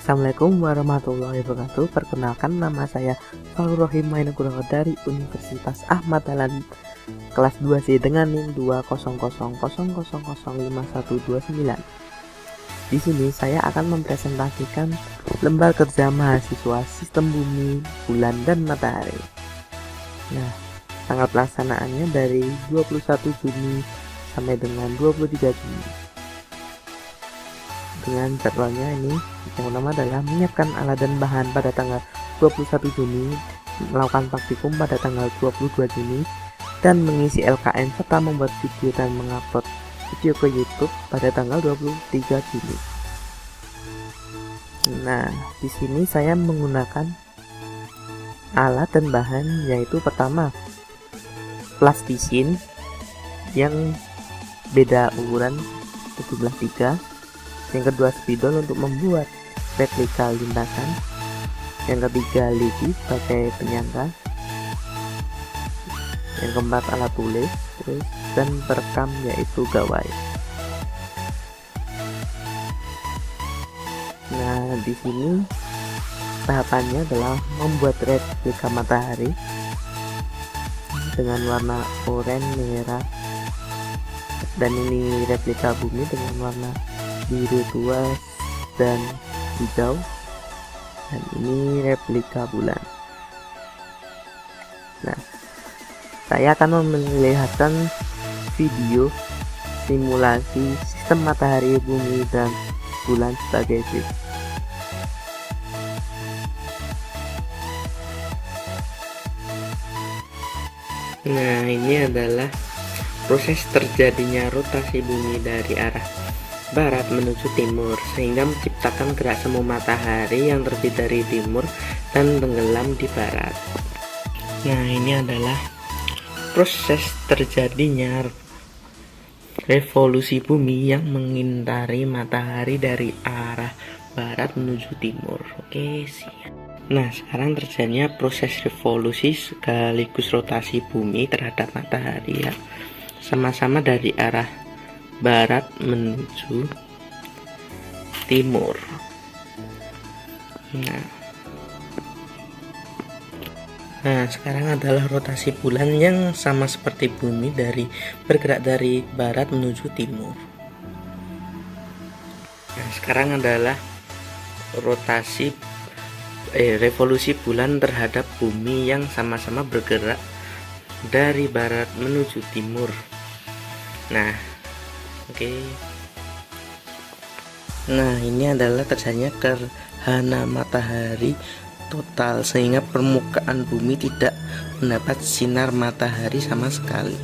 Assalamualaikum warahmatullahi wabarakatuh. Perkenalkan, nama saya Fauzi Rohim Mainugroho dari Universitas Ahmad Dahlan kelas 2C dengan NIM 20000005129. Di sini saya akan mempresentasikan lembar kerja mahasiswa Sistem Bumi, Bulan, dan Matahari. Nah, tanggal pelaksanaannya dari 21 Juni sampai dengan 23 Juni. Dengan jadwalnya ini, yang pertama adalah menyiapkan alat dan bahan pada tanggal 21 Juni, melakukan praktikum pada tanggal 22 Juni, dan mengisi LKN serta membuat video dan mengupload video ke YouTube pada tanggal 23 Juni. Nah, di sini saya menggunakan alat dan bahan, yaitu pertama plastisin yang beda ukuran 17:3, yang kedua spidol untuk membuat replika lintasan, yang ketiga lidi sebagai penyangga, yang keempat alat tulis, dan perekam yaitu gawai. Nah, di sini tahapannya adalah membuat replika matahari dengan warna oranye, merah, dan ini replika bumi dengan warna biru tua dan hijau, dan ini replika bulan. Nah, saya akan memperlihatkan video simulasi sistem matahari, bumi, dan bulan sebagai berikut. Nah, ini adalah proses terjadinya rotasi bumi dari arah barat menuju timur, sehingga menciptakan gerak semu matahari yang terbit dari timur dan tenggelam di barat. Nah, ini adalah proses terjadinya revolusi bumi yang mengitari matahari dari arah barat menuju timur. Oke, siap. Nah, sekarang terjadinya proses revolusi sekaligus rotasi bumi terhadap matahari ya, sama-sama dari arah barat menuju timur. Nah, sekarang adalah rotasi bulan yang sama seperti bumi, bergerak dari barat menuju timur. Nah, sekarang adalah revolusi bulan terhadap bumi yang sama-sama bergerak dari barat menuju timur. Nah, oke. Nah, ini adalah terjadinya gerhana matahari total, sehingga permukaan bumi tidak mendapat sinar matahari sama sekali.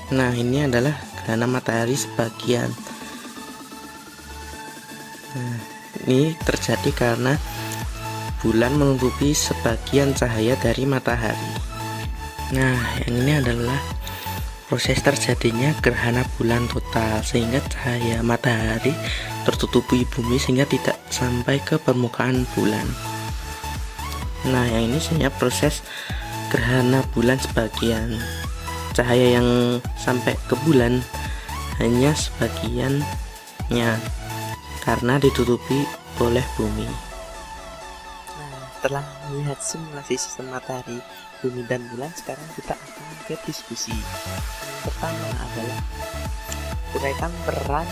Nah, ini adalah gerhana matahari sebagian. Nah, ini terjadi karena bulan menutupi sebagian cahaya dari matahari. Nah, yang ini adalah proses terjadinya gerhana bulan total, sehingga cahaya matahari tertutupi bumi sehingga tidak sampai ke permukaan bulan. Nah, yang ini sebenarnya proses gerhana bulan sebagian. Cahaya yang sampai ke bulan hanya sebagiannya karena ditutupi oleh bumi. Nah, setelah melihat simulasi sistem matahari, bumi, dan bulan, sekarang kita akan ke diskusi. Yang pertama adalah uraikan peran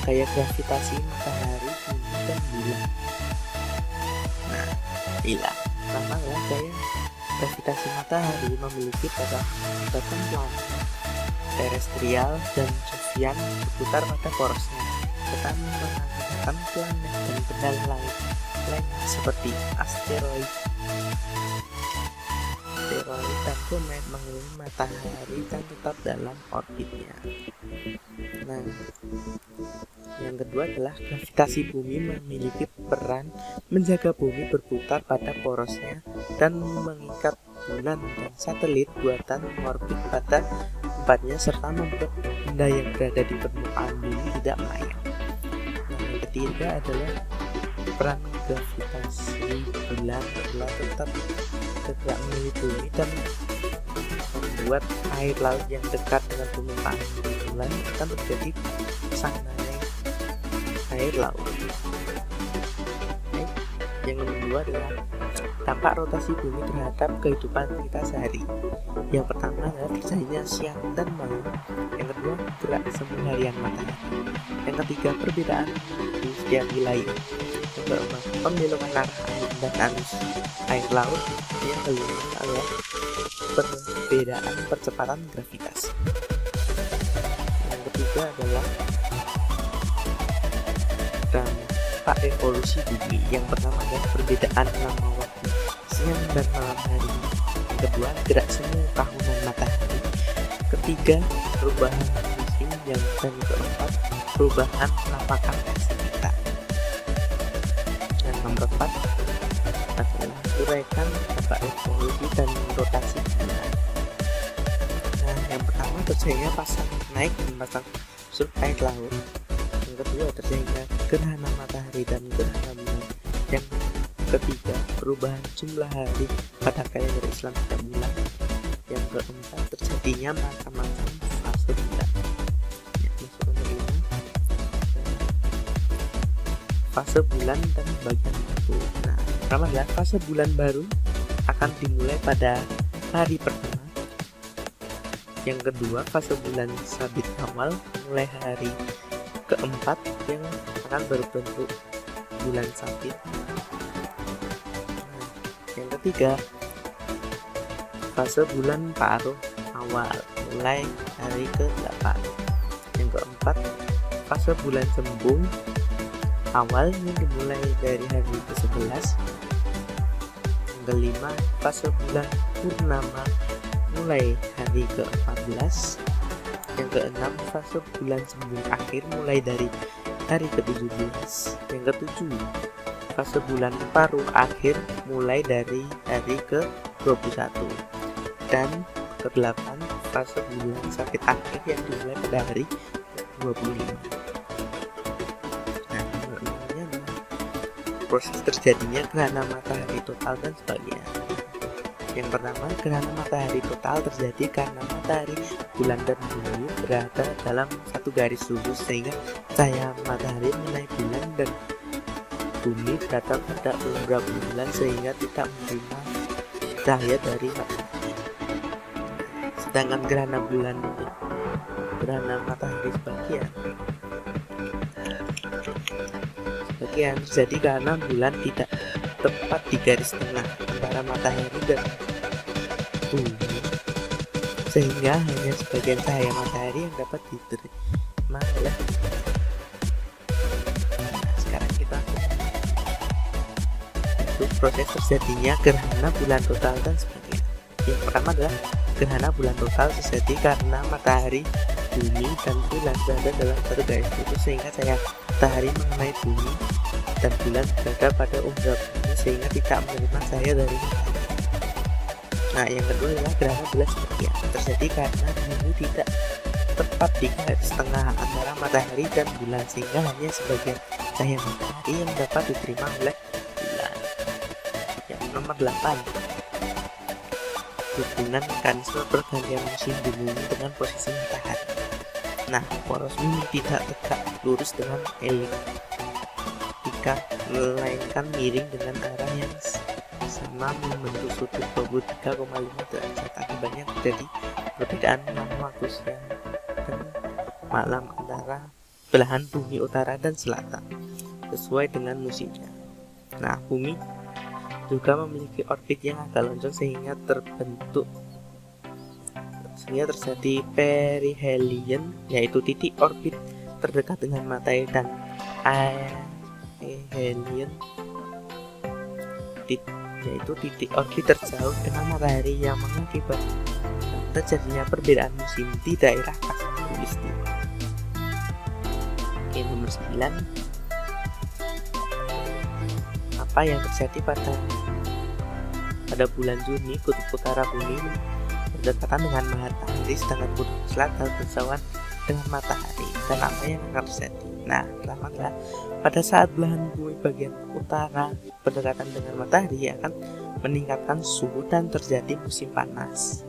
gaya gravitasi matahari, bumi, dan bulan. Nah, pertama adalah gaya gravitasi matahari memiliki badan planet terestrial dan Jovian berputar pada porosnya, serta menggunakan planet dan benda lain seperti asteroid dan komet mengelilingi matahari dan tetap dalam orbitnya. Nah, yang kedua adalah gravitasi bumi memiliki peran menjaga bumi berputar pada porosnya dan mengikat bulan dan satelit buatan orbit pada tempatnya, serta membuat benda yang berada di permukaan bumi tidak melayang. Nah, yang ketiga adalah peran gravitasi bulan adalah tetap bergerak mengelilingi bumi dan membuat air laut yang dekat dengan permukaan bulan akan terjadi pasang naik air laut. Yang kedua adalah dampak rotasi bumi terhadap kehidupan kita sehari. Yang pertama adalah terjadinya siang dan malam. Yang kedua, gerak semu harian matahari. Yang ketiga, perbedaan di setiap wilayah. Yang keempat, pembelokan arah angin dan arus air laut. Yang kelima adalah perbedaan percepatan gravitasi. Yang ketiga adalah dampak evolusi bumi. Yang pertama adalah perbedaan lama waktu siang dan malam hari. Yang kedua, gerak semu tahunan matahari. Ketiga, perubahan musim. Yang keempat, perubahan lapakan kita. Yang nomor 4 adalah uraikan dampak evolusi dan rotasi bulan. Nah, yang pertama terjadinya pasang naik dan pasang surut air laut. Yang kedua terjadinya gerhana matahari dan gerhana bulan. Yang ketiga, perubahan jumlah hari pada kalender Islam setiap bulan. Yang keempat, terjadinya macam-macam fase bulan. Fase bulan dan bagian waktu. Nah, pertama adalah fase bulan baru akan dimulai pada hari pertama. Yang kedua, fase bulan sabit awal mulai hari keempat yang akan berbentuk bulan sabit. Yang ketiga, fase bulan paruh awal mulai hari ke-8. Yang keempat, fase bulan sembung awal yang dimulai dari hari ke-11. Yang kelima, fase bulan purnama mulai hari ke-14. Yang keenam, fase bulan sembung akhir mulai dari hari ke-17. Yang ketujuh, fase bulan paruh akhir mulai dari hari ke-21. Dan ke-8, fase bulan sabit akhir yang dimulai pada hari 25. Nah, namanya proses terjadinya gerhana matahari total dan sebagainya. Yang pertama, gerhana matahari total terjadi karena matahari, bulan, dan bumi berada dalam satu garis lurus sehingga cahaya matahari mengenai bulan dan bumi berada pada umbra bulan sehingga tidak menerima cahaya dari matahari. Sedangkan gerhana matahari sebagian terjadi karena bulan tidak tepat di garis tengah antara matahari dan bumi, sehingga hanya sebagian cahaya matahari yang dapat diterima oleh. Sekarang kita itu proses terjadinya gerhana bulan total dan sebagainya. Yang pertama adalah gerhana bulan total terjadi karena matahari, bumi, dan bulan berada dalam satu garis lurus sehingga cahaya matahari mengenai bumi dan bulan berada pada umbra bumi sehingga tidak menerima cahaya dari matahari. Nah, yang kedua adalah gerhana bulan sebagian terjadi karena bumi tidak tepat di garis tengah antara matahari dan bulan sehingga hanya sebagian cahaya matahari yang dapat diterima oleh bulan. Yang nomor 8, hubungan mekanisme pergantian musim di bumi dengan posisi matahari. Nah, poros bumi tidak tegak lurus dengan eliptika, melainkan miring dengan arah yang sama membentuk sudut 23,5 derajat. Akibatnya terjadi perbedaan lama waktu siang dan malam antara belahan bumi utara dan selatan sesuai dengan musimnya. Nah, bumi juga memiliki orbit yang agak lonjong sehingga terjadi perihelion, yaitu titik orbit terdekat dengan matahari, dan aphelion, yaitu titik orbit terjauh dengan matahari yang mengakibatkan terjadinya perbedaan musim di daerah khatulistiwa. Oke, nomor 9, apa yang terjadi pada bulan Juni? Kutub utara bumi berdekatan dengan matahari, sedangkan kutub selatan berjauhan dengan matahari. Dan apa yang akan terjadi? Nah, pertama adalah pada saat belahan bumi bagian utara berdekatan dengan matahari akan meningkatkan suhu dan terjadi musim panas.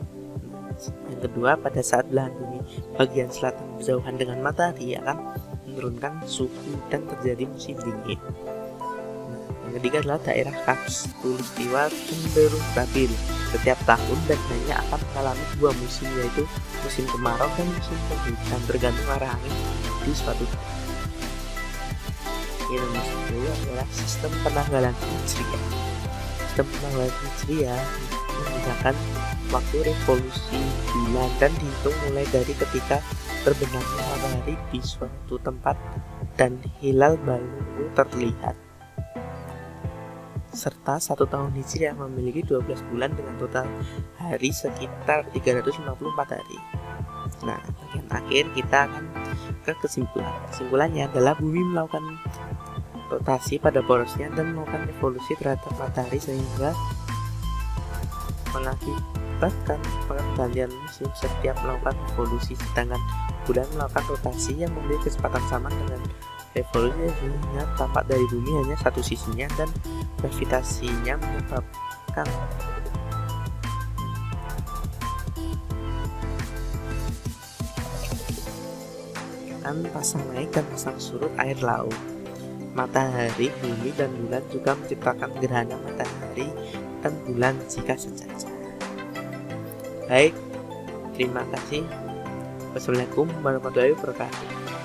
Yang kedua, pada saat belahan bumi bagian selatan berjauhan dengan matahari akan menurunkan suhu dan terjadi musim dingin. Yang ketiga adalah daerah khatulistiwa cenderung stabil setiap tahun dan hanya akan mengalami dua musim, yaitu musim kemarau dan musim penghujan, tergantung arah angin di suatu daerah. Yang nomor 10 adalah sistem penanggalan hijriah. Sistem penanggalan hijriah menggunakan waktu revolusi bulan dan dihitung mulai dari ketika terbenamnya matahari di suatu tempat dan hilal baru terlihat. Serta 1 tahun hijriah memiliki 12 bulan dengan total hari sekitar 354 hari. Nah, bagian akhir kita akan ke kesimpulan. Kesimpulannya adalah bumi melakukan rotasi pada porosnya dan melakukan evolusi terhadap matahari sehingga mengakibatkan pergantian musim setiap melakukan evolusi, sedangkan bulan melakukan rotasi yang memiliki kecepatan sama dengan revolusi, sehingga tampak dari bumi hanya satu sisinya dan gravitasinya menyebabkan pasang naik dan pasang surut air laut. Matahari, bumi, dan bulan juga menciptakan gerhana matahari dan bulan jika sejajar. Baik, terima kasih. Wassalamualaikum warahmatullahi wabarakatuh.